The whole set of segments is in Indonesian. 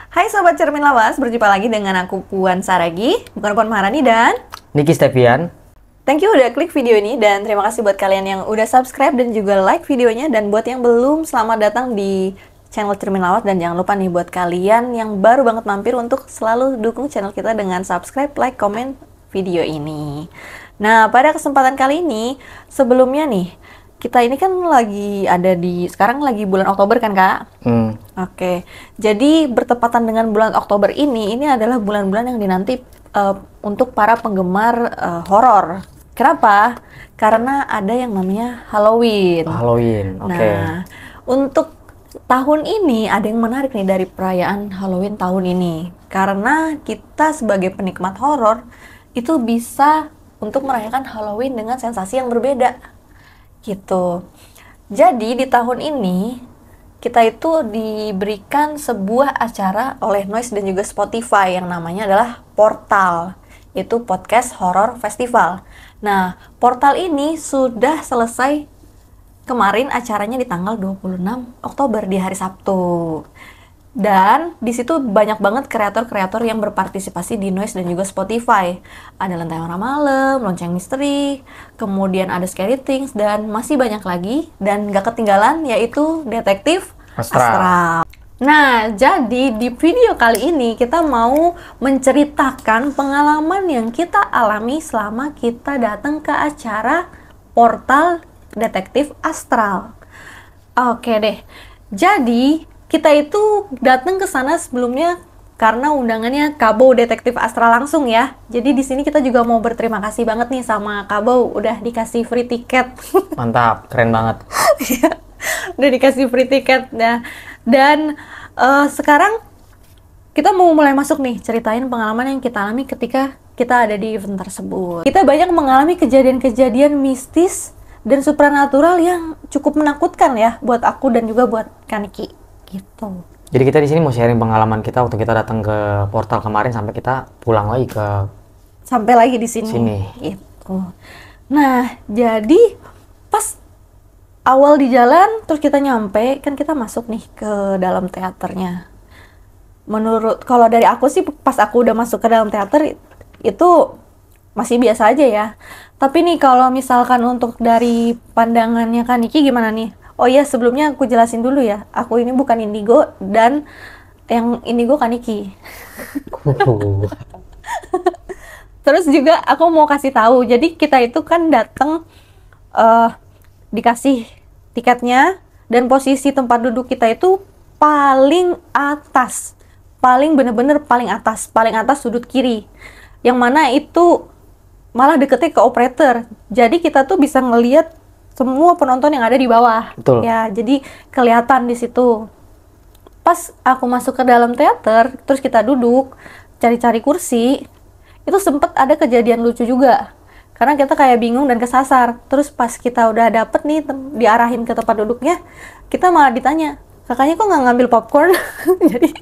Hai Sobat Cermin Lawas, berjumpa lagi dengan aku Puan Saragi, bukan Puan Maharani dan Niki Stevian. thank you udah klik video ini dan terima kasih buat kalian yang udah subscribe dan juga like videonya, dan buat yang belum, selamat datang di channel Cermin Lawas. Dan jangan lupa nih buat kalian yang baru banget mampir untuk selalu dukung channel kita dengan subscribe, like, komen video ini. Nah, pada kesempatan kali ini, sebelumnya nih, kita ini kan sekarang lagi bulan Oktober kan, Kak? Oke, jadi bertepatan dengan bulan Oktober ini adalah bulan-bulan yang dinanti untuk para penggemar horor. Kenapa? Karena ada yang namanya Halloween. Halloween, oke. Nah, untuk tahun ini ada yang menarik nih dari perayaan Halloween tahun ini. Karena kita sebagai penikmat horor itu bisa untuk merayakan Halloween dengan sensasi yang berbeda. Gitu. Jadi di tahun ini kita itu diberikan sebuah acara oleh Noise dan juga Spotify yang namanya adalah Portal, itu Podcast Horror Festival. Nah, Portal ini sudah selesai kemarin acaranya di tanggal 26 Oktober di hari Sabtu. Dan di situ banyak banget kreator-kreator yang berpartisipasi di Noise dan juga Spotify. Ada Lentera Malam, Lonceng Misteri, kemudian ada Scary Things, dan masih banyak lagi. Dan gak ketinggalan yaitu Detektif Astral. Nah, jadi di video kali ini kita mau menceritakan pengalaman yang kita alami selama kita datang ke acara Portal Detektif Astral. Oke deh, jadi kita itu datang ke sana sebelumnya karena undangannya Kabo Detektif Astral langsung ya. Jadi di sini kita juga mau berterima kasih banget nih sama Kabo udah dikasih free tiket. Mantap, keren banget. Udah dikasih free tiket ya. Dan sekarang kita mau mulai masuk nih, ceritain pengalaman yang kita alami ketika kita ada di event tersebut. Kita banyak mengalami kejadian-kejadian mistis dan supranatural yang cukup menakutkan ya buat aku dan juga buat Kaniki gitu. Jadi kita di sini mau sharing pengalaman kita waktu kita datang ke Portal kemarin sampai kita pulang lagi sampai lagi di sini. Gitu. Nah, jadi pas awal di jalan terus kita nyampe, kan kita masuk nih ke dalam teaternya. Kalau dari aku sih pas aku udah masuk ke dalam teater itu masih biasa aja ya. Tapi nih kalau misalkan untuk dari pandangannya Kaniki gimana nih? Oh iya, sebelumnya aku jelasin dulu ya. Aku ini bukan indigo dan yang indigo Kaniki. Terus juga aku mau kasih tahu. Jadi kita itu kan datang dikasih tiketnya dan posisi tempat duduk kita itu paling atas. Bener-bener paling atas sudut kiri. Yang mana itu malah deketnya ke operator. Jadi kita tuh bisa ngelihat semua penonton yang ada di bawah. Betul. Ya, jadi kelihatan di situ. Pas aku masuk ke dalam teater, terus kita duduk, cari-cari kursi, itu sempet ada kejadian lucu juga. Karena kita kayak bingung dan kesasar. Terus pas kita udah dapet nih, diarahin ke tempat duduknya, kita malah ditanya, kakaknya kok nggak ngambil popcorn? Jadi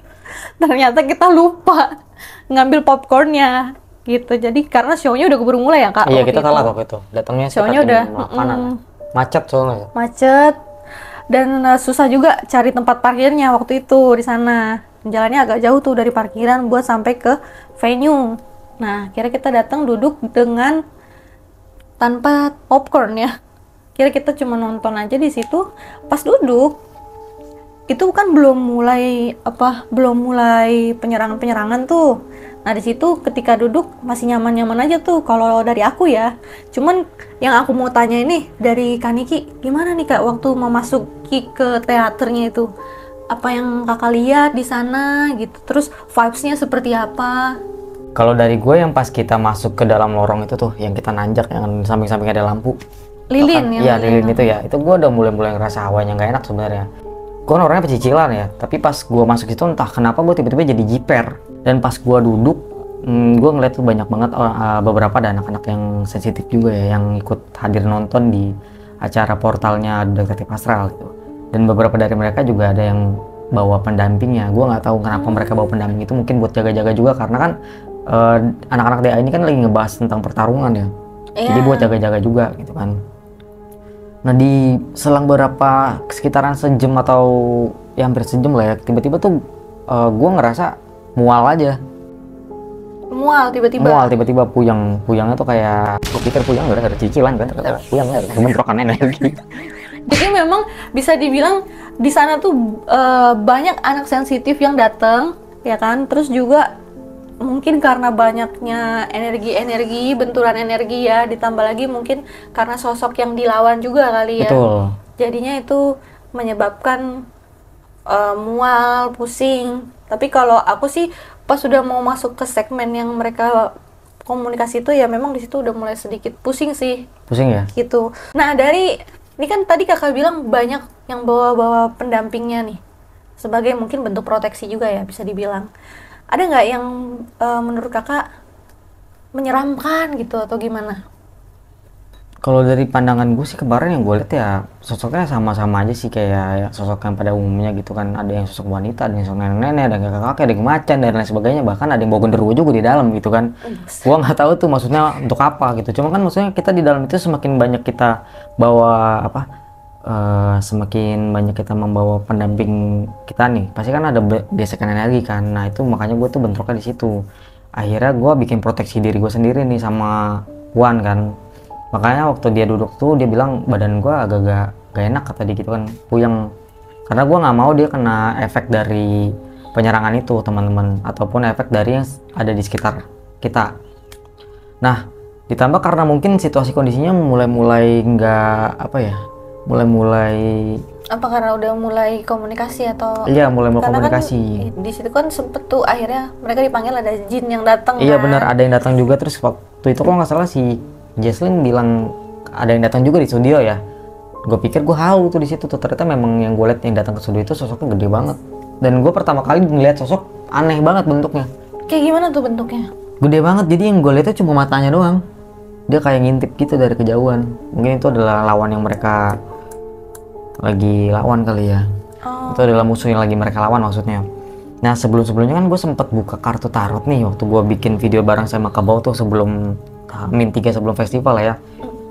ternyata kita lupa ngambil popcornnya. Gitu. Jadi karena show-nya udah keburu mulai ya, Kak. Iya, kita telat waktu itu. Datangnya show-nya udah macet soalnya. Macet dan susah juga cari tempat parkirnya waktu itu di sana. Jalannya agak jauh tuh dari parkiran buat sampai ke venue. Nah, kira kita datang duduk dengan tanpa popcorn ya. Kira kita cuma nonton aja di situ. Pas duduk itu kan belum mulai penyerangan tuh. Nah, di situ ketika duduk masih nyaman-nyaman aja tuh kalau dari aku ya. Cuman yang aku mau tanya ini dari Kaniki, gimana nih Kak waktu memasuki ke teaternya itu? Apa yang Kakak lihat di sana gitu? Terus vibes-nya seperti apa? Kalau dari gue yang pas kita masuk ke dalam lorong itu tuh, yang kita nanjak yang samping-samping ada lampu. Lilin Iya, lilin itu ya. Itu gue udah mulai ngerasa hawanya nggak enak sebenarnya. Gue orangnya pecicilan ya, tapi pas gue masuk itu entah kenapa gue tiba-tiba jadi jiper. Dan pas gue duduk, gue ngeliat tuh banyak banget beberapa ada anak-anak yang sensitif juga ya, yang ikut hadir nonton di acara Portalnya Detektif Astral gitu. Dan beberapa dari mereka juga ada yang bawa pendampingnya. Gue nggak tahu kenapa mereka bawa pendamping itu, mungkin buat jaga-jaga juga karena kan anak-anak DA ini kan lagi ngebahas tentang pertarungan ya. Jadi buat jaga-jaga juga gitu kan. Nah, di selang beberapa sekitaran sejam atau ya hampir sejam lah ya, tiba-tiba tuh gue ngerasa mual aja. Mual tiba-tiba. Mual tiba-tiba, puyangnya tuh kayak, gue pikir puyang gara-gara cicilan kan, ternyata puyangnya bentrokan energi. Jadi memang bisa dibilang di sana tuh banyak anak sensitif yang datang, ya kan? Terus juga mungkin karena banyaknya energi-energi, benturan energi ya, ditambah lagi mungkin karena sosok yang dilawan juga kali ya. Betul. Jadinya itu menyebabkan mual, pusing. Tapi kalau aku sih pas sudah mau masuk ke segmen yang mereka komunikasi itu ya memang di situ udah mulai sedikit pusing sih. Pusing ya? Gitu. Nah, dari ini kan tadi kakak bilang banyak yang bawa-bawa pendampingnya nih. Sebagai mungkin bentuk proteksi juga ya bisa dibilang. Ada nggak yang menurut kakak menyeramkan gitu atau gimana? Kalau dari pandangan gue sih kemarin yang gue lihat ya sosoknya sama-sama aja sih kayak ya, sosok yang pada umumnya gitu kan. Ada yang sosok wanita, ada yang sosok nenek-nenek, ada yang kakak-kakek, ada yang macan dan lain sebagainya. Bahkan ada yang bawa genderuwo juga di dalam gitu kan. Gua nggak tahu tuh maksudnya untuk apa gitu. Cuma kan maksudnya kita di dalam itu semakin banyak kita bawa apa, semakin banyak kita membawa pendamping kita nih, pasti kan ada gesekan energi kan. Nah itu makanya gue tuh bentroknya di situ. Akhirnya gue bikin proteksi diri gue sendiri nih sama Wan kan. Makanya waktu dia duduk tuh dia bilang badan gue agak-agak gak enak kata dia gitu kan, puyeng. Karena gue nggak mau dia kena efek dari penyerangan itu teman-teman, ataupun efek dari yang ada di sekitar kita. Nah ditambah karena mungkin situasi kondisinya mulai-mulai nggak apa ya, mulai-mulai Apa karena udah mulai komunikasi atau? iya mulai Karena komunikasi. kan di situ kan sempet tuh akhirnya mereka dipanggil ada jin yang datang. Iya kan? benar, ada yang datang juga. Terus waktu itu kalau nggak salah si Jesslyn bilang ada yang datang juga di studio ya. Gue pikir gue halu tuh di situ tuh, ternyata memang yang gue lihat yang datang ke studio itu sosoknya gede banget. Dan gue pertama kali ngeliat sosok aneh banget bentuknya. Kayak gimana tuh bentuknya? Gede banget, jadi yang gue lihat tuh cuma matanya doang. Dia kayak ngintip gitu dari kejauhan. Mungkin itu adalah lawan yang mereka lagi lawan kali ya. Itu adalah musuh yang lagi mereka lawan maksudnya. Nah sebelum-sebelumnya kan gue sempet buka kartu tarot nih waktu gue bikin video bareng sama Kabau tuh sebelum Min 3 sebelum festival ya.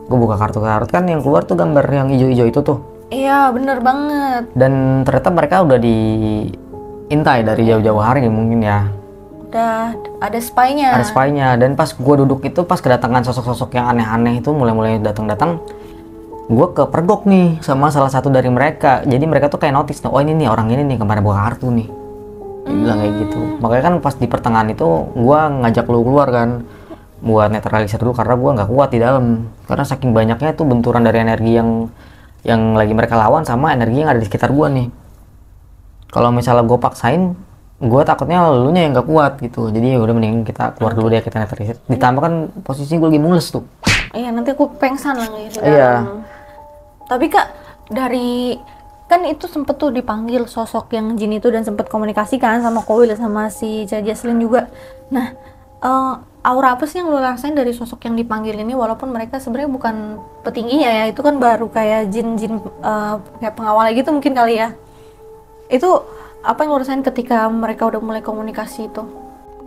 Gue buka kartu tarot kan yang keluar tuh gambar yang hijau-hijau itu tuh. Iya bener banget. Dan ternyata mereka udah diintai dari jauh-jauh hari mungkin ya. Udah ada spy-nya. Ada spy-nya. Dan pas gue duduk itu pas kedatangan sosok-sosok yang aneh-aneh itu mulai-mulai datang-datang, gue kepergok nih sama salah satu dari mereka. Jadi mereka tuh kayak notice, oh ini nih orang ini nih kemarin buka kartu nih. Dia bilang kayak gitu. Makanya kan pas di pertengahan itu gue ngajak lu keluar kan buat netralisir dulu karena gue nggak kuat di dalam. Karena saking banyaknya tuh benturan dari energi yang lagi mereka lawan sama energi yang ada di sekitar gue nih. Kalau misalnya gue paksain, gue takutnya elunya yang nggak kuat gitu. Jadi ya udah mending kita keluar dulu deh, kita netralisir. Ditambah kan posisi gue lagi mules tuh. Iya nanti aku pengsan lah gitu. Iya. Tapi kak dari kan itu sempet tuh dipanggil sosok yang jin itu dan sempet komunikasi kan sama Koil sama si Jesslyn juga. Nah aura apa sih yang lo rasain dari sosok yang dipanggil ini walaupun mereka sebenarnya bukan petingginya ya, itu kan baru kayak jin-jin kayak pengawal gitu mungkin kali ya. Itu apa yang lo rasain ketika mereka udah mulai komunikasi itu?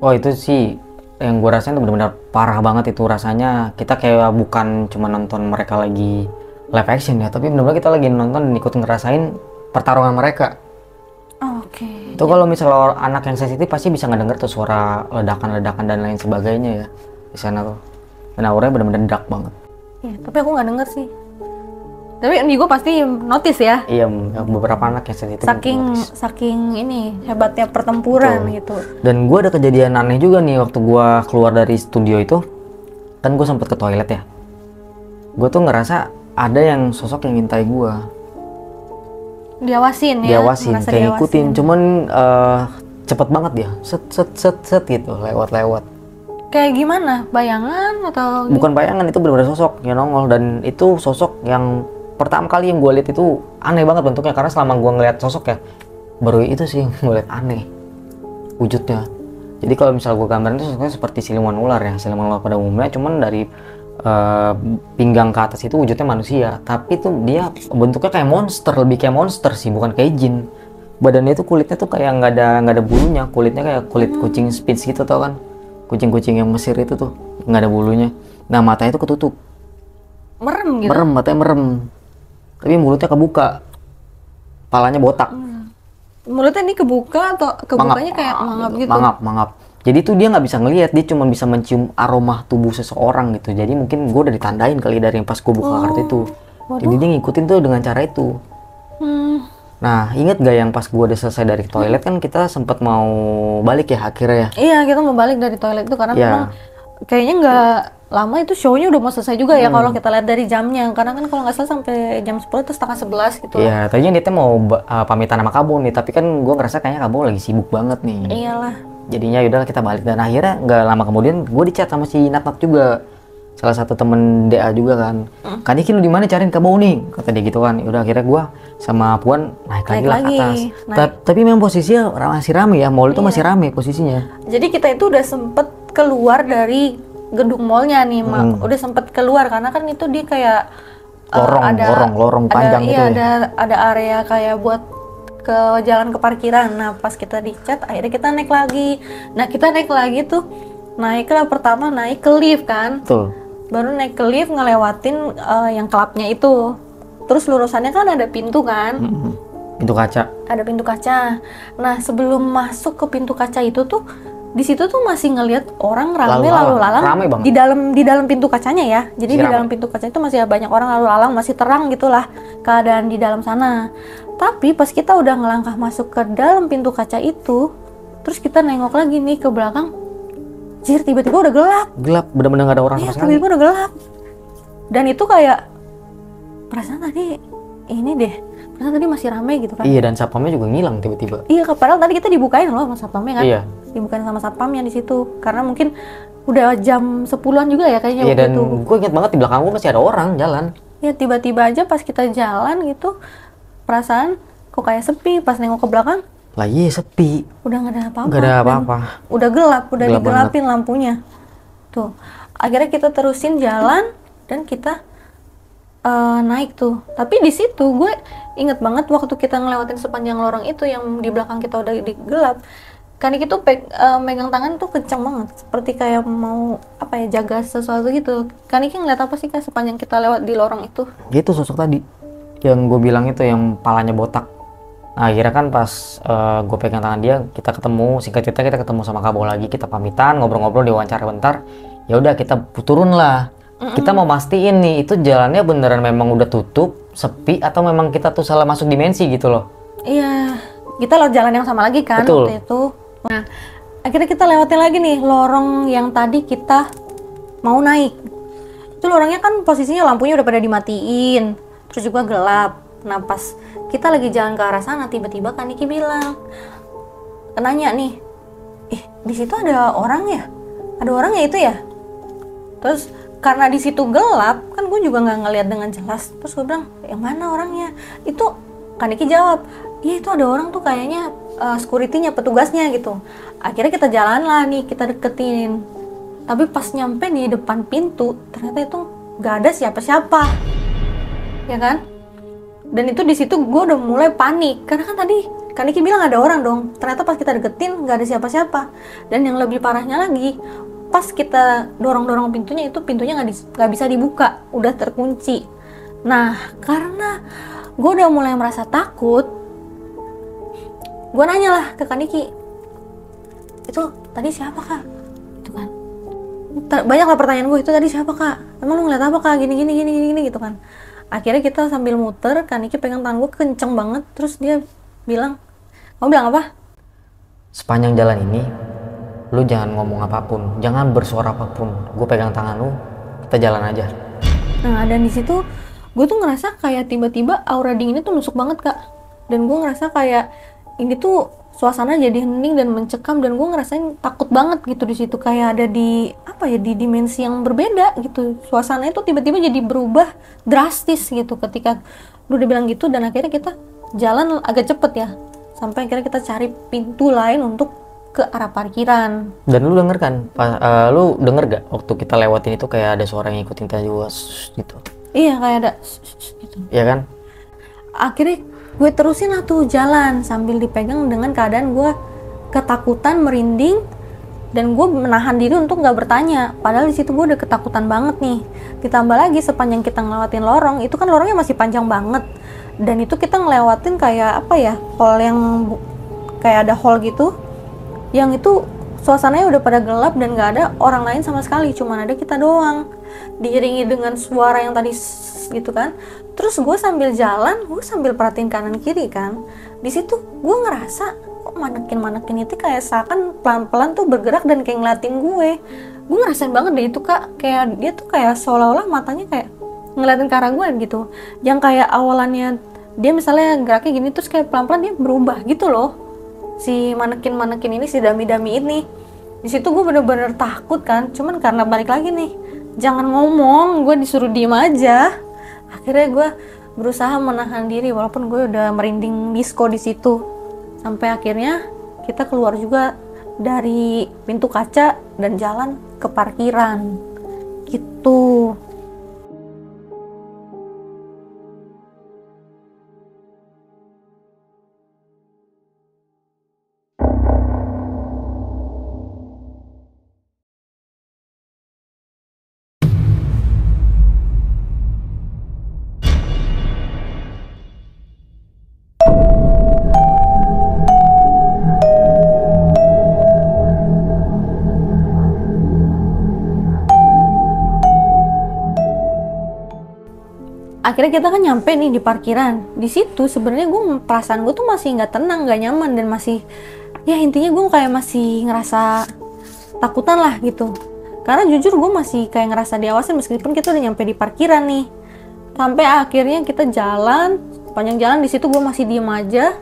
Oh itu sih yang gue rasain tuh benar-benar parah banget itu rasanya. Kita kayak bukan cuma nonton mereka lagi live action ya, tapi benar-benar kita lagi nonton dan ikut ngerasain pertarungan mereka. Oke. Itu kalau misalnya anak yang sensitif pasti bisa ngedenger tuh suara ledakan-ledakan dan lain sebagainya ya di sana tuh. Dan auranya benar-benar dark banget. Iya, tapi aku nggak denger sih. Tapi gue pasti notice ya. Iya, beberapa anak yang sensitif. Saking ini hebatnya pertempuran betul. gitu. Dan gue ada kejadian aneh juga nih waktu gue keluar dari studio itu. Kan gue sempet ke toilet ya. Gue tuh ngerasa ada yang sosok yang ngintai gue. Diawasin ya? Diawasin, kayak ngikutin. Cuman cepet banget dia. Set gitu, lewat-lewat. Kayak gimana? Bayangan atau? Bukan bayangan, itu benar-benar sosok yang nongol. Dan itu sosok yang pertama kali yang gue lihat itu aneh banget bentuknya. Karena selama gue ngeliat sosok ya, baru itu sih yang gue lihat aneh wujudnya. Jadi kalau misal gue gambarin itu sosoknya seperti siluman ular ya. Siluman ular pada umumnya, cuman dari pinggang ke atas itu wujudnya manusia. Tapi tuh dia bentuknya kayak monster, lebih kayak monster sih, bukan kayak jin. Badannya itu kulitnya tuh kayak nggak ada bulunya. Kulitnya kayak kulit kucing Spitz gitu, tau kan? Kucing-kucing yang Mesir itu tuh nggak ada bulunya. Nah matanya itu ketutup. Merem gitu? Merem, matanya merem. Tapi mulutnya kebuka. Palanya botak. mulutnya ini kebuka atau kebukanya kayak mangap gitu? Mangap. Jadi tuh dia nggak bisa ngelihat, dia cuma bisa mencium aroma tubuh seseorang gitu. Jadi mungkin gue udah ditandain kali dari yang pas gue buka kartu itu. Jadi dia ngikutin tuh dengan cara itu. Nah, inget gak yang pas gue udah selesai dari toilet kan kita sempet mau balik ya akhirnya ya? Iya, kita mau balik dari toilet itu karena memang kayaknya nggak lama itu show-nya udah mau selesai juga ya kalau kita lihat dari jamnya. Karena kan kalau nggak salah sampai jam 10 atau setengah 11 gitu. Iya, tadinya dia mau pamitan sama Kabo nih, tapi kan gue ngerasa kayaknya Kabo lagi sibuk banget nih. Iyalah. Jadinya yaudah kita balik, dan akhirnya nggak lama kemudian gue dicat sama si Natnat juga, salah satu temen DA juga kan. Kan Iki lu di mana cariin Kabo nih, kata dia gitu kan. Udah akhirnya gue sama Puan naik lagi lah ke atas. Tapi memang posisinya masih rame ya, mall itu masih rame posisinya. Jadi kita itu udah sempet keluar dari gedung mallnya nih, udah sempet keluar karena kan itu dia kayak lorong panjang gitu ya. Ada area kayak buat ke jalan ke parkiran. Nah pas kita dicat akhirnya kita naik lagi. Nah kita naik lagi tuh, naiklah pertama naik ke lift kan. Betul. Baru naik ke lift ngelewatin yang klubnya itu. Terus lurusannya kan ada pintu kan. Pintu kaca. Ada pintu kaca. Nah sebelum masuk ke pintu kaca itu tuh, di situ tuh masih ngelihat orang lalu lalang di dalam pintu kacanya ya. Jadi di dalam pintu kaca itu masih banyak orang lalu lalang, masih terang gitulah keadaan di dalam sana. Tapi pas kita udah ngelangkah masuk ke dalam pintu kaca itu, terus kita nengok lagi nih ke belakang, jir tiba-tiba udah gelap. Gelap, bener-bener gak ada orang sama sekali. Tiba-tiba udah gelap. Dan itu kayak perasaan tadi ini deh, perasaan tadi masih rame gitu kan. Iya, dan satpamnya juga ngilang tiba-tiba. Iya, padahal tadi kita dibukain loh sama satpamnya kan. Iya. Dibukain sama satpamnya di situ, karena mungkin udah jam 10-an juga ya kayaknya. Iya, dan gue inget banget di belakang gue masih ada orang jalan. Ya tiba-tiba aja pas kita jalan gitu, perasaan kok kayak sepi. Pas nengok ke belakang, lah iya sepi. Udah nggak ada apa-apa. Nggak ada apa-apa. Udah gelap, udah gelap digelapin banget lampunya. Tuh, akhirnya kita terusin jalan dan kita naik tuh. Tapi di situ gue inget banget waktu kita ngelewatin sepanjang lorong itu yang di belakang kita udah gelap. Kanik itu megang tangan tuh kencang banget, seperti kayak mau apa ya, jaga sesuatu gitu. Kanik ngeliat apa sih Kak sepanjang kita lewat di lorong itu? Itu sosok tadi yang gue bilang itu, yang palanya botak. Nah, akhirnya kan pas gue pegang tangan dia, kita ketemu, singkat cerita kita ketemu sama Kabo lagi, kita pamitan, ngobrol-ngobrol, diwawancara bentar. Ya udah kita turun lah. Kita mau mastiin nih itu jalannya beneran memang udah tutup, sepi, atau memang kita tuh salah masuk dimensi gitu loh. Iya, kita lewat jalan yang sama lagi kan. Betul. Waktu itu. Nah, akhirnya kita lewatin lagi nih lorong yang tadi kita mau naik. Itu lorongnya kan posisinya lampunya udah pada dimatiin, terus juga gelap. Nah pas kita lagi jalan ke arah sana, tiba-tiba kan Niki bilang, nanya nih, di situ ada orang ya? Ada orang ya itu ya? Terus karena di situ gelap, kan gue juga nggak ngeliat dengan jelas. Terus gue bilang, yang mana orangnya? Itu kan Niki jawab, iya itu ada orang tuh kayaknya security-nya, petugasnya gitu. Akhirnya kita jalan lah nih, kita deketin. Tapi pas nyampe di depan pintu, ternyata itu nggak ada siapa-siapa, ya kan? Dan itu di situ gue udah mulai panik, karena kan tadi kan Niki bilang ada orang dong. Ternyata pas kita deketin nggak ada siapa-siapa. Dan yang lebih parahnya lagi, pas kita dorong-dorong pintunya, itu pintunya nggak bisa dibuka, udah terkunci. Nah karena gue udah mulai merasa takut, gue nanya lah ke Kak Niki, itu tadi siapa Kak? Itu kan banyak lah pertanyaan gue, itu tadi siapa Kak? Emang lu ngeliat apa Kak? Gini gitu kan. Akhirnya kita sambil muter, Kak Niki pegang tangan gue kenceng banget, terus dia bilang, kamu bilang apa? Sepanjang jalan ini lu jangan ngomong apapun, jangan bersuara apapun, gue pegang tangan lu, kita jalan aja. Nah dan di situ gue tuh ngerasa kayak tiba-tiba aura dinginnya tuh nusuk banget Kak. Dan gue ngerasa kayak ini tuh suasana jadi hening dan mencekam, dan gue ngerasain takut banget gitu di situ, kayak ada di apa ya, di dimensi yang berbeda gitu. Suasananya tuh tiba-tiba jadi berubah drastis gitu ketika lu udah bilang gitu. Dan akhirnya kita jalan agak cepet ya, sampai akhirnya kita cari pintu lain untuk ke arah parkiran. Dan lu denger kan, lu denger gak waktu kita lewatin itu kayak ada suara yang ngikutin kita juga gitu? Iya kayak ada gitu. Iya kan? Akhirnya gue terusin lah tuh jalan sambil dipegang dengan keadaan gue ketakutan, merinding, dan gue menahan diri untuk nggak bertanya. Padahal di situ gue udah ketakutan banget nih. Ditambah lagi sepanjang kita ngelewatin lorong, itu kan lorongnya masih panjang banget. Dan itu kita ngelewatin kayak apa ya, hall yang kayak ada hall gitu, yang itu suasananya udah pada gelap dan nggak ada orang lain sama sekali, cuman ada kita doang, diiringi dengan suara yang tadi gitu kan. Terus gue sambil jalan, gue sambil perhatiin kanan kiri kan, di situ gue ngerasa kok manekin itu kayak seakan pelan-pelan tuh bergerak dan kayak ngeliatin gue ngerasain banget deh itu kak, kayak dia tuh kayak seolah-olah matanya kayak ngeliatin ke arah gue gitu, yang kayak awalannya dia misalnya geraknya gini terus kayak pelan-pelan dia berubah gitu loh, si manekin ini, si dami-dami ini. Di situ gue bener-bener takut kan, cuman karena balik lagi nih, jangan ngomong, gue disuruh diem aja. Akhirnya gue berusaha menahan diri walaupun gue udah merinding disco di situ. Sampai akhirnya kita keluar juga dari pintu kaca dan jalan ke parkiran gitu. Akhirnya kita kan nyampe nih di parkiran. Di situ sebenarnya perasaan gue tuh masih nggak tenang, nggak nyaman, dan masih, ya intinya gue kayak masih ngerasa takutan lah gitu. Karena jujur gue masih kayak ngerasa diawasin meskipun kita udah nyampe di parkiran nih. Sampai akhirnya kita jalan, panjang jalan di situ gue masih diem aja.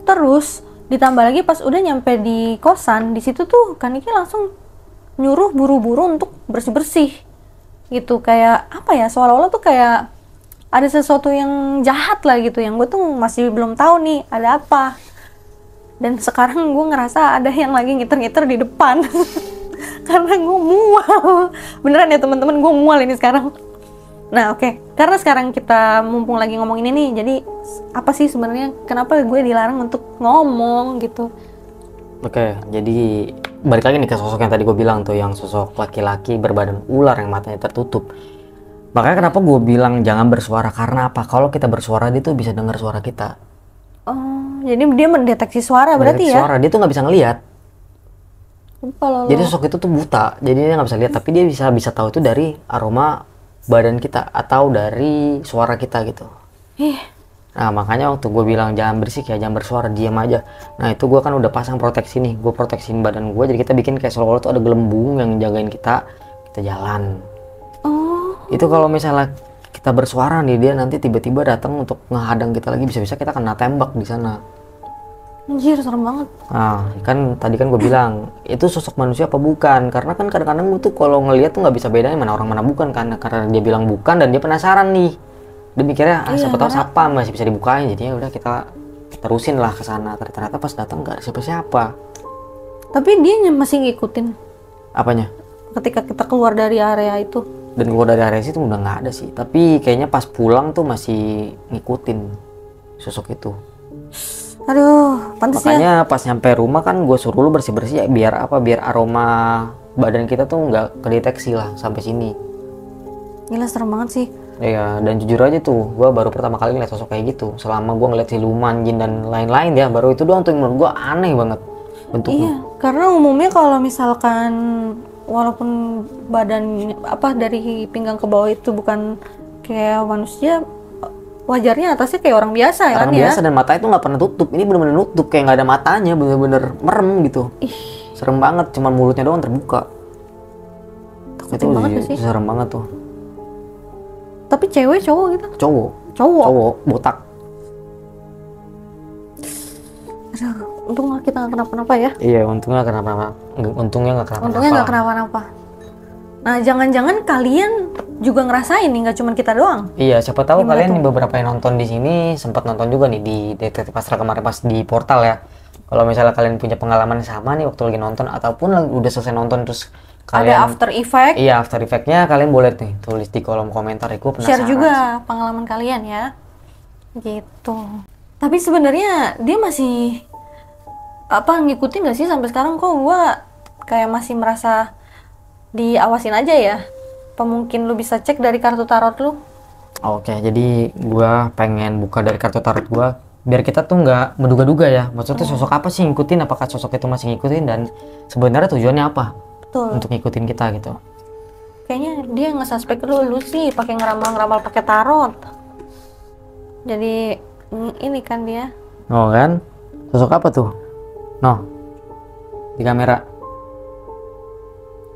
Terus ditambah lagi pas udah nyampe di kosan, di situ tuh Kaniki langsung nyuruh buru-buru untuk bersih-bersih gitu. Kayak apa ya, seolah-olah tuh kayak ada sesuatu yang jahat lah gitu, yang gue tuh masih belum tahu nih ada apa. Dan sekarang gue ngerasa ada yang lagi ngiter-ngiter di depan. Karena gue mual, beneran ya teman-teman, gue mual ini sekarang. Nah oke. Karena sekarang kita mumpung lagi ngomongin ini, jadi apa sih sebenarnya kenapa gue dilarang untuk ngomong gitu? Oke, jadi balik lagi nih ke sosok yang tadi gue bilang tuh, yang sosok laki-laki berbadan ular yang matanya tertutup. Makanya kenapa gue bilang jangan bersuara, karena apa? Kalau kita bersuara dia tuh bisa dengar suara kita. Oh, jadi dia mendeteksi suara berarti ya? Suara, dia tuh nggak bisa ngelihat. Jadi sosok itu tuh buta, jadi dia nggak bisa lihat, tapi dia bisa tahu itu dari aroma badan kita atau dari suara kita gitu. Nah makanya waktu gue bilang jangan berisik ya, jangan bersuara, diam aja. Nah itu gue kan udah pasang proteksi nih, gue proteksiin badan gue, jadi kita bikin kayak seolah-olah tuh ada gelembung yang jagain kita jalan. Itu kalau misalnya kita bersuara nih, dia nanti tiba-tiba datang untuk ngehadang kita lagi, bisa-bisa kita kena tembak di sana. Anjir, serem banget. Nah, kan tadi kan gue bilang itu sosok manusia apa bukan? Karena kan kadang-kadang tuh kalau ngelihat tuh nggak bisa bedain mana orang mana bukan, karena dia bilang bukan dan dia penasaran nih. Dia mikirnya siapa tahu siapa masih bisa dibukain, jadinya udah kita terusin lah ke sana. Ternyata pas datang nggak ada siapa-siapa. Tapi dia masih ngikutin. Apanya? Ketika kita keluar dari area itu. Dan keluar dari area itu udah nggak ada sih, tapi kayaknya pas pulang tuh masih ngikutin sosok itu. Aduh, pantes ya. Makanya pas nyampe rumah kan gue suruh lu bersih-bersih ya, biar apa? Biar aroma badan kita tuh nggak kedeteksi lah sampai sini. Gila, serem banget sih. Iya, dan jujur aja tuh, gue baru pertama kali ngeliat sosok kayak gitu. Selama gue ngeliat siluman, jin dan lain-lain ya, baru itu doang tuh yang menurut gue aneh banget bentuknya. Iya, karena umumnya kalau misalkan walaupun badan apa dari pinggang ke bawah itu bukan kayak manusia, wajarnya atasnya kayak orang biasa ya. Orang biasa dan mata itu nggak pernah tutup. Ini bener-bener nutup, kayak nggak ada matanya, bener-bener merem gitu. Serem banget, cuma mulutnya doang terbuka. Takutin banget sih. Serem banget tuh. Tapi cewek cowok gitu? Cowok, botak. Aduh, untung kita nggak kenapa-napa ya. Iya, untungnya nggak kenapa-napa. Nah, jangan-jangan kalian juga ngerasain nih, nggak cuma kita doang. Iya, siapa tahu kalian beberapa yang nonton di sini sempat nonton juga nih di Detektif Astra kemarin pas di portal ya. Kalau misalnya kalian punya pengalaman yang sama nih waktu lagi nonton ataupun udah selesai nonton terus kalian ada after effect. Iya, after effect-nya kalian boleh nih tulis di kolom komentar. Gue penasaran. Share juga pengalaman kalian ya. Gitu. Tapi sebenarnya dia masih ngikutin gak sih sampai sekarang? Kok gua kayak masih merasa diawasin aja ya. Apa mungkin lu bisa cek dari kartu tarot lu? Oke, jadi gua pengen buka dari kartu tarot gua. biar kita tuh nggak menduga-duga ya, maksudnya sosok apa sih ngikutin, apakah sosok itu masih ngikutin dan sebenarnya tujuannya apa Betul. untuk ngikutin kita gitu. Kayaknya dia nge-suspek lu sih pakai ngeramal-ngeramal pakai tarot. Jadi ini kan dia. Oh kan, sosok apa tuh? No, di kamera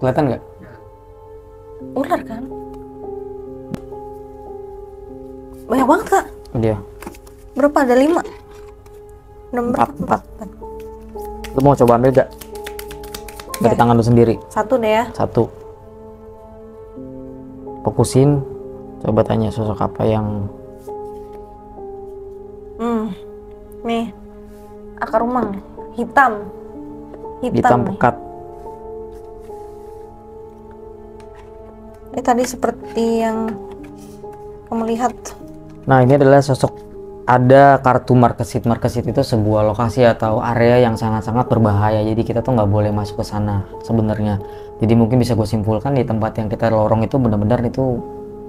kelihatan nggak? Ular kan? Banyak banget kak. Dia Berapa? Ada 5? Nomor Empat. Lu mau coba ambil gak? Dari Ya. tangan lu sendiri. 1 deh ya. 1. Fokusin, coba tanya sosok apa yang Nih. Akar rumang. Hitam hitam nih. pekat. Ini tadi seperti yang kamu lihat. Nah, ini adalah sosok, ada kartu markesit. Markesit itu sebuah lokasi atau area yang sangat-sangat berbahaya. Jadi kita tuh nggak boleh masuk ke sana sebenarnya. Jadi mungkin bisa gue simpulkan di tempat yang kita lorong itu benar-benar itu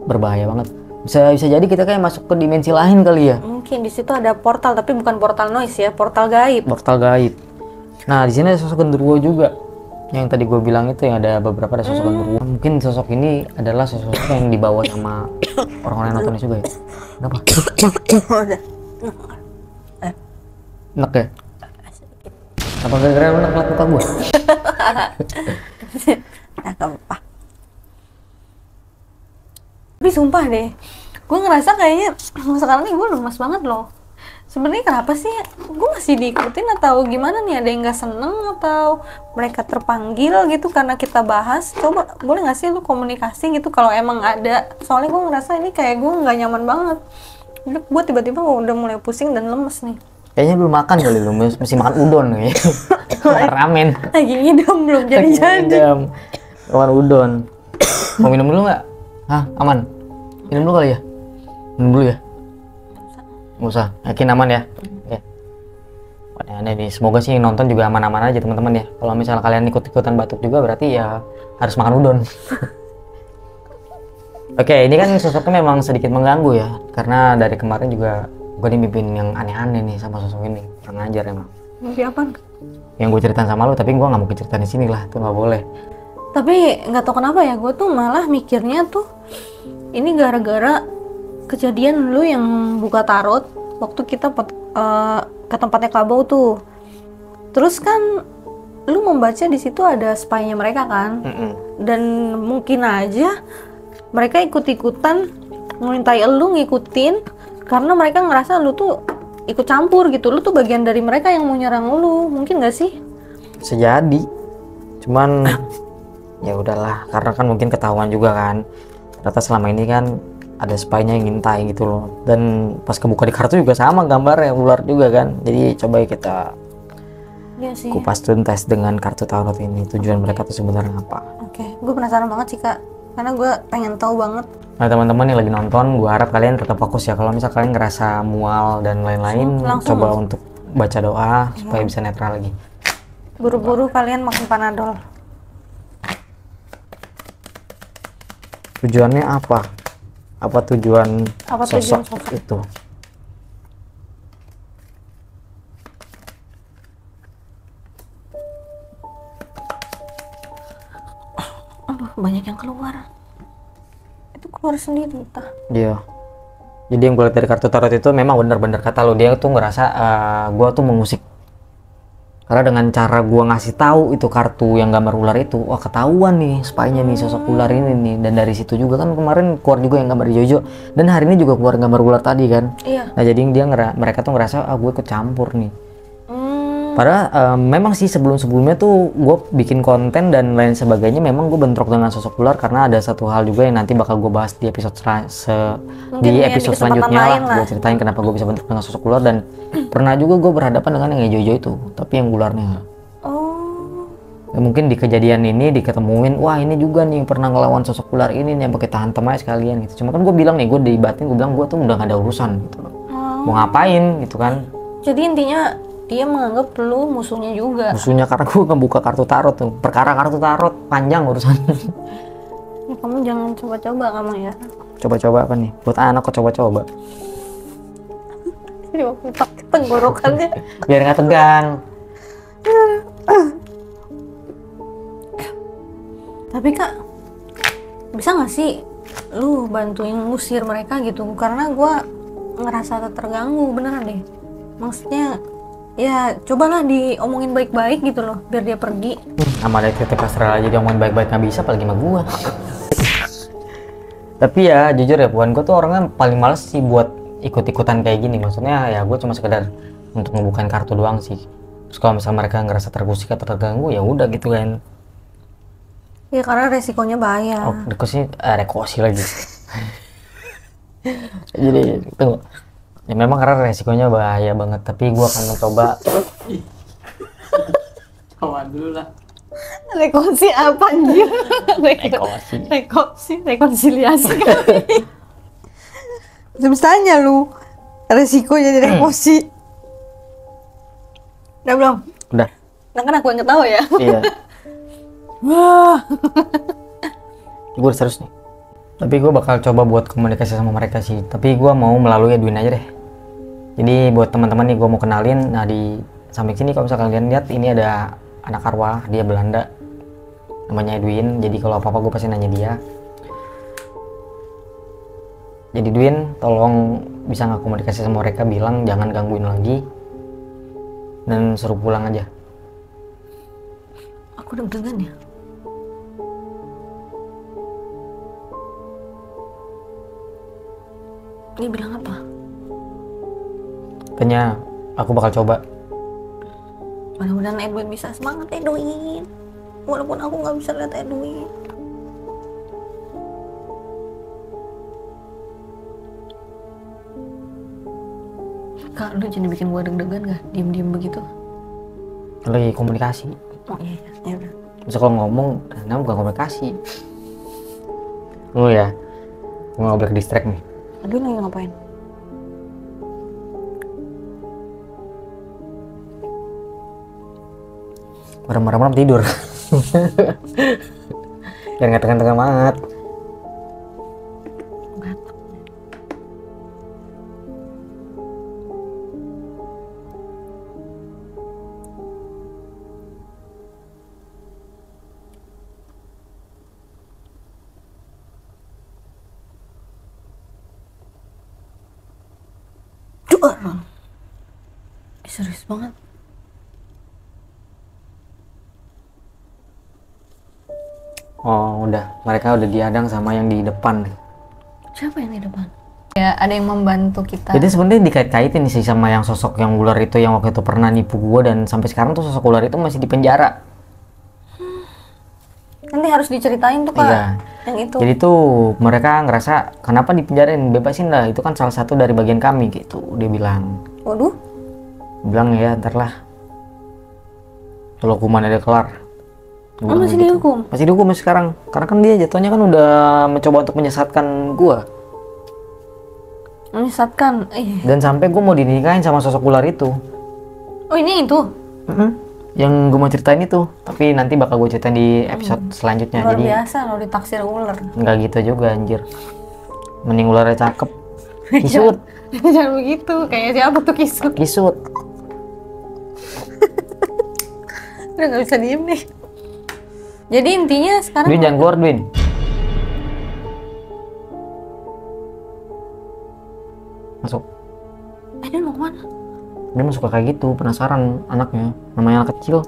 berbahaya banget. Bisa jadi kita kayak masuk ke dimensi lain kali ya. Mungkin di situ ada portal, tapi bukan portal noise ya, portal gaib. Portal gaib. Nah, di sini ada sosok genderuwo juga. Yang tadi gue bilang itu yang ada beberapa ada sosok genderuwo. Mungkin sosok ini adalah sosok yang dibawa sama orang-orang yang nonton juga ya. Kenapa? Udah. Enak ya? Apa gara-gara lu enak muka gue? Nah, gak apa-apa. Tapi sumpah deh, gue ngerasa kayaknya sekarang nih gue lemas banget loh. Sebenarnya kenapa sih gue masih diikutin atau gimana nih? Ada yang nggak seneng atau mereka terpanggil gitu karena kita bahas? Coba boleh nggak sih lu komunikasi gitu kalau emang ada? Soalnya gue ngerasa ini kayak gue nggak nyaman banget. Gue tiba-tiba udah mulai pusing dan lemes nih. Kayaknya belum makan kali lu, mesti makan udon kayaknya. Makan ramen. Lagi ngidam belum jadi-jadi. Makan udon. Mau minum dulu nggak? Hah, aman? Minum dulu kali ya? Minum dulu ya? Nggak usah, yakin aman ya? Oke. Aneh nih, semoga sih yang nonton juga aman-aman aja teman-teman ya. Kalau misalnya kalian ikut-ikutan batuk juga berarti ya harus makan udon. Oke, ini kan sosoknya memang sedikit mengganggu ya. Karena dari kemarin juga gue dimimpin yang aneh-aneh nih sama sosok ini. Kurang ajar emang. Mimpi apa? Yang gue ceritain sama lu, tapi gue nggak mau ceritain di sini lah, itu nggak boleh. Tapi nggak tahu kenapa ya, gue tuh malah mikirnya tuh ini gara-gara kejadian lu yang buka tarot waktu kita ke tempatnya Kabau tuh. Terus kan lu membaca di situ ada spy-nya mereka kan, dan mungkin aja mereka ikut-ikutan ngelintai lu, ngikutin karena mereka ngerasa lu tuh ikut campur gitu. Lu tuh bagian dari mereka yang mau nyerang lu, mungkin nggak sih? Bisa jadi, cuman ya udahlah, karena kan mungkin ketahuan juga kan ternyata selama ini kan ada spy-nya yang ngintai gitu loh, dan pas kebuka di kartu juga sama gambarnya ular juga kan. Jadi coba kita Iya sih. kupas tuntas dengan kartu tarot ini, tujuan mereka tuh sebenarnya apa. Oke, gue penasaran banget sih kak, karena gue pengen tahu banget. Nah teman-teman yang lagi nonton, gue harap kalian tetap fokus ya. Kalau misal kalian ngerasa mual dan lain-lain, Langsung. coba untuk baca doa supaya bisa netral lagi. Buru-buru kalian makan panadol. Tujuannya apa? Apa tujuan Apa tujuan sosok sosok? itu? Aduh, banyak yang keluar. Itu keluar sendiri entah. Iya. Jadi yang gue lihat dari kartu tarot itu memang benar-benar kata lo, dia tuh ngerasa gue tuh mengusik. Karena dengan cara gue ngasih tahu itu kartu yang gambar ular itu, wah ketahuan nih spy-nya nih sosok ular ini nih. Dan dari situ juga kan kemarin keluar juga yang gambar Jojo, dan hari ini juga keluar gambar ular tadi kan. Iya. Nah jadi dia mereka tuh ngerasa gue ikut campur nih. Padahal memang sih sebelumnya tuh gue bikin konten dan lain sebagainya, memang gue bentrok dengan sosok ular karena ada satu hal juga yang nanti bakal gue bahas di episode Mungkin ya, di episode kesempatan selanjutnya lain lah. lah. Gue ceritain kenapa gue bisa bentrok dengan sosok ular, dan pernah juga gue berhadapan dengan yang Jojo itu, tapi yang ularnya. Oh. Ya, mungkin di kejadian ini diketemuin, wah ini juga nih yang pernah ngelawan sosok ular ini nih, yang pakai tahan aja sekalian gitu. Cuma kan gue bilang nih, gue debatin, gue bilang gue tuh udah gak ada urusan gitu loh. Mau ngapain gitu kan. Jadi intinya dia menganggap lu musuhnya juga. Musuhnya karena gue ngebuka kartu tarot tuh. Perkara kartu tarot panjang urusan. Ya, kamu jangan coba-coba kamu ya. Coba-coba apa nih? Buat anak kok coba-coba. Jadi waktu pakai tenggorokannya. biar nggak tegang. Tapi Kak, bisa nggak sih lu bantuin ngusir mereka gitu? Karena gua ngerasa terganggu beneran deh. Maksudnya ya cobalah diomongin baik-baik gitu loh biar dia pergi. Sama ada titik pasrah aja dia ngomongin baik-baik nggak bisa, apalagi sama gua. Tapi ya jujur ya Puan, gua tuh orangnya paling males sih buat ikut-ikutan kayak gini. Maksudnya ya gue cuma sekedar untuk ngebukain kartu doang sih. Terus kalau misalnya mereka ngerasa tergusik atau terganggu ya udah gitu kan. Ya karena resikonya bahaya. Oh, rekosi lagi. Jadi tunggu. Ya memang karena resikonya bahaya banget, tapi gue akan mencoba. Kawan dulu lah. Rekonsi apa anjir? Rekosi. Rekonsiliasi kali. Semestanya lu resiko jadi rekosi. Udah belum? Udah. Nah kan aku yang ketawa ya. Iya. Wah. Gue serius nih. Tapi gue bakal coba buat komunikasi sama mereka sih. Tapi gue mau melalui Edwin aja deh. Jadi buat teman-teman nih gue mau kenalin. Nah di samping sini kalau misalkan kalian lihat ini ada anak arwah, dia Belanda. Namanya Edwin. Jadi kalau apa-apa gue pasti nanya dia. Jadi Edwin, tolong bisa nggak komunikasi sama mereka, bilang jangan gangguin lagi. Dan suruh pulang aja. Aku deg-degan ya. Dia bilang apa? Katanya aku bakal coba. Mudah-mudahan Edwin bisa semangat Edwin. Walaupun aku nggak bisa lihat Edwin. Kak, lu jadi bikin gua deg-degan gak? Diem-diem begitu. Lagi komunikasi. Oh iya, ya udah. Bisa kalau ngomong, nah bukan komunikasi. Lu ya, gue nggak boleh distract nih. Edwin lagi ngapain? Malam-malam tidur. Biar nggak tegang-tegang banget. Batuk. Duh, serius banget. Oh udah, mereka udah dihadang sama yang di depan. Siapa yang di depan? Ya, ada yang membantu kita. Jadi sebenarnya dikait-kaitin sih sama yang sosok yang ular itu yang waktu itu pernah nipu gua, dan sampai sekarang tuh sosok ular itu masih di penjara. Nanti harus diceritain tuh Kak. Iya. Yang itu. Jadi tuh mereka ngerasa kenapa dipenjarain, bebasin lah, itu kan salah satu dari bagian kami gitu. Dia bilang. Waduh. Bilang ya ntar lah. Kalau hukuman ada kelar. Oh, masih dihukum? Masih dihukum sekarang. Karena kan dia jatuhnya kan udah mencoba untuk menyesatkan gua. Menyesatkan. Dan sampai gua mau dinikahin sama sosok ular itu. Oh ini itu? Yang gua mau ceritain itu. Tapi nanti bakal gua ceritain di episode selanjutnya. Luar Jadi biasa loh ditaksir ular. nggak gitu juga anjir. Mending ularnya cakep. Kisut. Jangan begitu. Kayak siapa tuh Kisut? Kisut. Udah nggak bisa diem nih. Jadi intinya sekarang Dwin jangan keluar Dwin. Masuk. dia mau kemana? Dia masuk kayak gitu, penasaran anaknya, namanya anak kecil.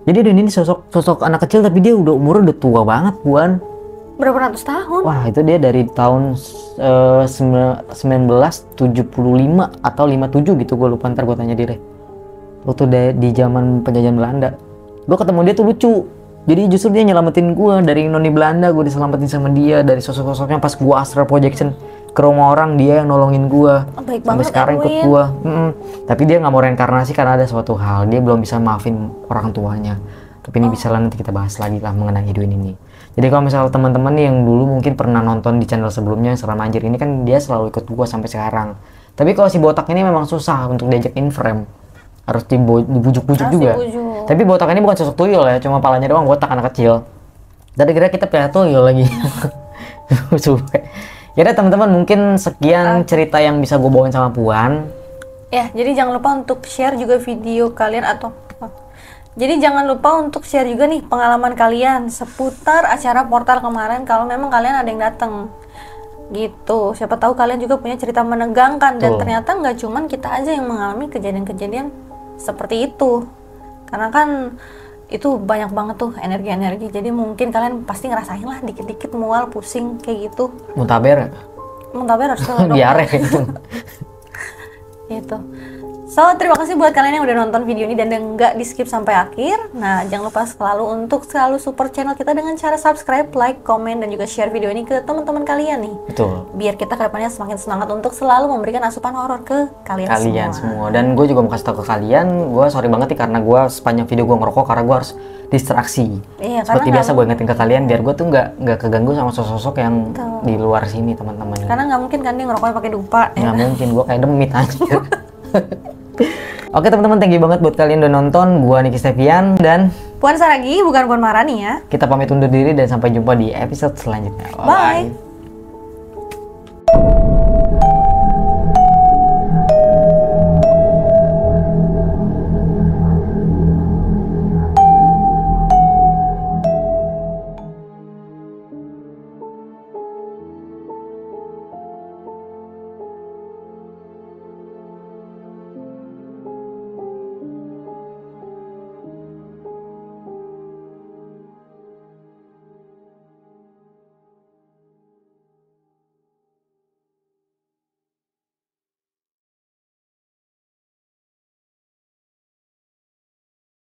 Jadi Dwin ini sosok anak kecil tapi dia umurnya udah tua banget Puan. Berapa ratus tahun? Wah itu dia dari tahun 1975 atau 57 gitu, gue lupa, ntar gue tanya dia deh. Waktu di zaman penjajahan Belanda. Gue ketemu dia tuh lucu. Jadi justru dia nyelamatin gue dari noni Belanda, gue diselamatin sama dia dari sosok-sosoknya pas gue astral projection ke rumah orang, dia yang nolongin gue. Baik Sampai banget sekarang ikut Erwin. gue. Tapi dia nggak mau reinkarnasi karena ada suatu hal, dia belum bisa maafin orang tuanya. Tapi ini bisa lah nanti kita bahas lagi lah mengenai Edwin ini. Jadi kalau misalnya teman-teman nih yang dulu mungkin pernah nonton di channel sebelumnya Seram Anjir ini kan, dia selalu ikut gue sampai sekarang. Tapi kalau si botak ini memang susah untuk diajak in frame. Harus dibujuk-bujuk juga. Tapi botak ini bukan sosok tuyul ya, cuma palanya doang botak, anak kecil. Tadi kira kita pelihara tuyul lagi. Ya udah teman-teman, mungkin sekian cerita yang bisa gue bawain sama Puan. Ya, jadi jangan lupa untuk share juga video kalian Jadi jangan lupa untuk share juga nih pengalaman kalian seputar acara portal kemarin kalau memang kalian ada yang datang. Gitu. Siapa tahu kalian juga punya cerita menegangkan dan ternyata nggak cuman kita aja yang mengalami kejadian-kejadian seperti itu. Karena kan itu banyak banget tuh energi-energi. Jadi mungkin kalian pasti ngerasain lah dikit-dikit mual, pusing kayak gitu. Muntaber. Muntaber harus ke dokter. Diare. Gitu. So, terima kasih buat kalian yang udah nonton video ini dan nggak di skip sampai akhir. Nah, jangan lupa selalu support channel kita dengan cara subscribe, like, komen, dan juga share video ini ke teman-teman kalian nih. Betul. Biar kita kedepannya semakin semangat untuk selalu memberikan asupan horor ke kalian semua. Dan gue juga mau kasih tau ke kalian, gue sorry banget nih karena gue sepanjang video gue ngerokok karena gue harus distraksi. Iya, seperti biasa gue ingetin ke kalian biar gue tuh nggak keganggu sama sosok-sosok yang di luar sini teman-teman. Karena nggak mungkin kan dia ngerokoknya pakai dupa. Nggak mungkin, gue kayak demit aja. Oke teman-teman, thank you banget buat kalian udah nonton. Gua Niki Stevian dan Puan Saragi, bukan Puan Marani ya. Kita pamit undur diri dan sampai jumpa di episode selanjutnya. Bye.